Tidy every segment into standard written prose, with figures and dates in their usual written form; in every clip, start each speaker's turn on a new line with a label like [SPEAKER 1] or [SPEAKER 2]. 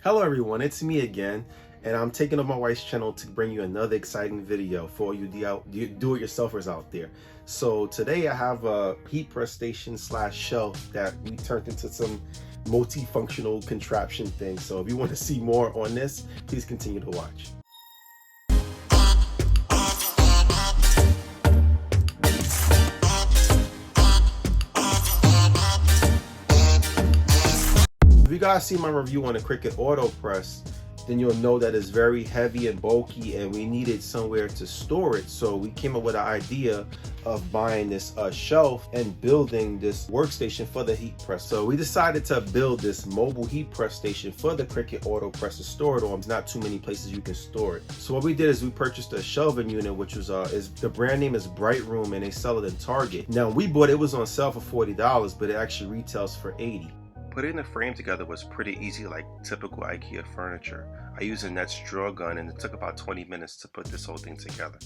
[SPEAKER 1] Hello everyone, it's me again, and I'm taking up my wife's channel to bring you another exciting video for all you do-it-yourselfers out there. So today I have a heat press station slash shelf that we turned into some multifunctional contraption thing. So if you want to see more on this, please continue to watch. If you guys see my review on the Cricut Autopress, then you'll know that it's very heavy and bulky and we needed somewhere to store it. So we came up with an idea of buying this shelf and building this workstation for the heat press. So we decided to build this mobile heat press station for the Cricut Autopress to store it on. There's not too many places you can store it. So what we did is we purchased a shelving unit, which was the brand name is Brightroom, and they sell it in Target. Now we bought it was on sale for $40, but it actually retails for $80. Putting the frame together was pretty easy, like typical IKEA furniture. I used Annette's draw gun and it took about 20 minutes to put this whole thing together.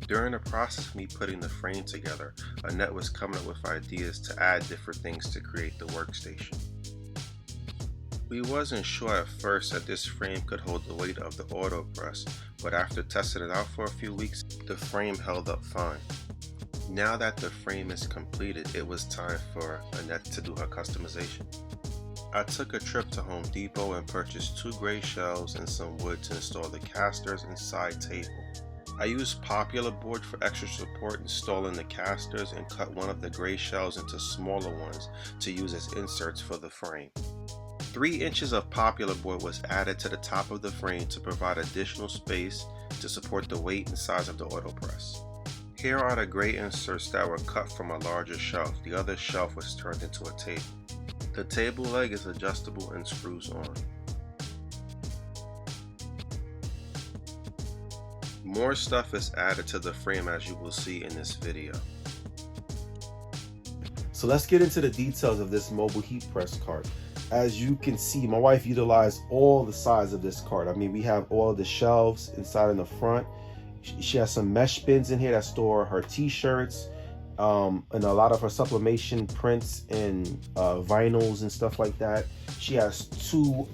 [SPEAKER 1] During the process of me putting the frame together, Annette was coming up with ideas to add different things to create the workstation. We wasn't sure at first that this frame could hold the weight of the Autopress, but after testing it out for a few weeks, the frame held up fine. Now that the frame is completed, it was time for Annette to do her customization. I took a trip to Home Depot and purchased 2 gray shelves and some wood to install the casters and side table. I used popular board for extra support installing the casters and cut one of the gray shelves into smaller ones to use as inserts for the frame. 3 inches of popular board was added to the top of the frame to provide additional space to support the weight and size of the Autopress. Here are the gray inserts that were cut from a larger shelf. The other shelf was turned into a table. The table leg is adjustable and screws on. More stuff is added to the frame, as you will see in this video. So let's get into the details of this mobile heat press cart. As you can see, my wife utilized all the sides of this cart. I mean, we have all the shelves inside in the front. She has some mesh bins in here that store her t-shirts and a lot of her sublimation prints and vinyls and stuff like that. She has 2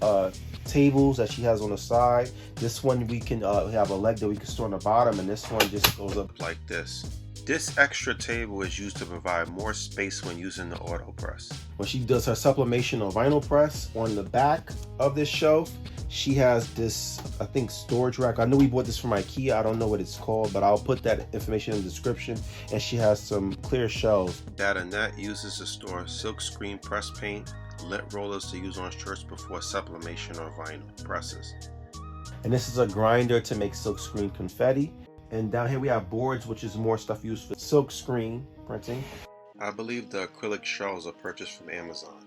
[SPEAKER 1] tables that she has on the side. This one we can have a leg that we can store on the bottom, and this one just goes up like this. This extra table is used to provide more space when using the Autopress. When she does her sublimation or vinyl press, on the back of this shelf, she has this, I think, storage rack. I know we bought this from IKEA. I don't know what it's called, but I'll put that information in the description. And she has some clear shelves that Annette uses to store silkscreen press paint, lint rollers to use on shirts before sublimation or vinyl presses. And this is a grinder to make silkscreen confetti. And down here we have boards, which is more stuff used for silkscreen printing. I believe the acrylic shells are purchased from Amazon.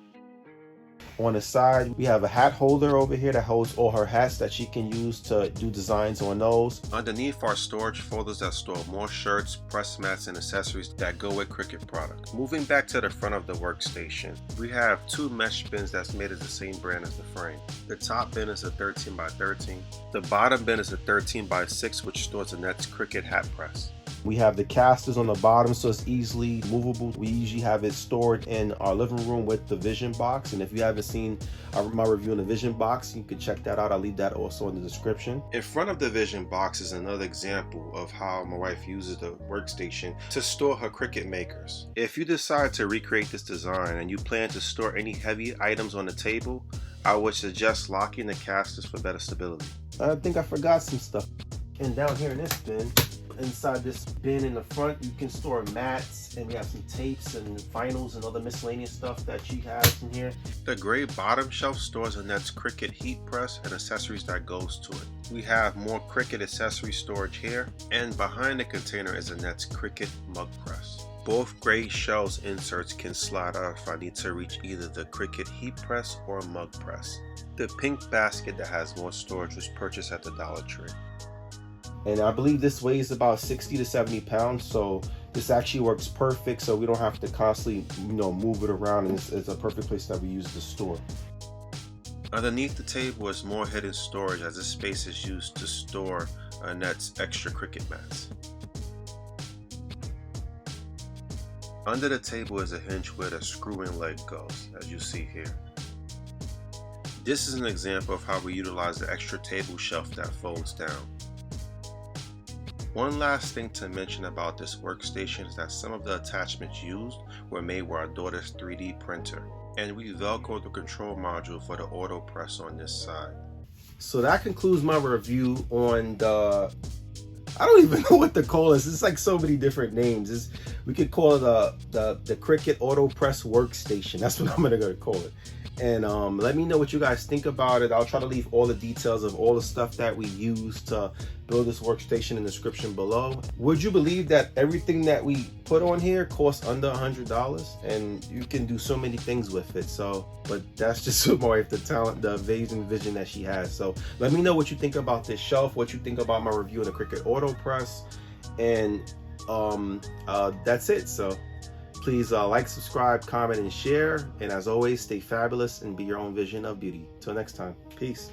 [SPEAKER 1] On the side, we have a hat holder over here that holds all her hats that she can use to do designs on those. Underneath are storage folders that store more shirts, press mats, and accessories that go with Cricut products. Moving back to the front of the workstation, we have 2 mesh bins that's made of the same brand as the frame. The top bin is a 13 by 13. The bottom bin is a 13 by 6, which stores Annette's Cricut hat press. We have the casters on the bottom, so it's easily movable. We usually have it stored in our living room with the vision box. And if you haven't seen my review in the vision box, you can check that out. I'll leave that also in the description. In front of the vision box is another example of how my wife uses the workstation to store her Cricut makers. If you decide to recreate this design and you plan to store any heavy items on the table, I would suggest locking the casters for better stability. I think I forgot some stuff. And down here in this bin, inside this bin in the front, you can store mats, and we have some tapes and vinyls and other miscellaneous stuff that she has in here. The gray bottom shelf stores Annette's Cricut heat press and accessories that goes to it. We have more Cricut accessory storage here, and behind the container is Annette's Cricut mug press. Both gray shelves inserts can slide out if I need to reach either the Cricut heat press or mug press. The pink basket that has more storage was purchased at the Dollar Tree. And I believe this weighs about 60 to 70 pounds, so this actually works perfect, so we don't have to constantly, move it around, and it's a perfect place that we use to store. Underneath the table is more hidden storage, as this space is used to store Annette's extra Cricut mats. Under the table is a hinge where the screw-in leg goes, as you see here. This is an example of how we utilize the extra table shelf that folds down. One last thing to mention about this workstation is that some of the attachments used were made with our daughter's 3D printer, and we velcroed the control module for the Autopress on this side. So that concludes my review on the, I don't even know what to call this. It's like so many different names. We could call it the Cricut Autopress workstation. That's what I'm gonna call it. And let me know what you guys think about it. I'll try to leave all the details of all the stuff that we use to build this workstation in the description below. Would you believe that everything that we put on here costs under $100, and you can do so many things with it? So, but that's just my wife, the talent, the amazing vision that she has. So let me know what you think about this shelf, what you think about my review of the Cricut Autopress, and that's it. So please like, subscribe, comment, and share. And as always, stay fabulous and be your own vision of beauty. Till next time, peace.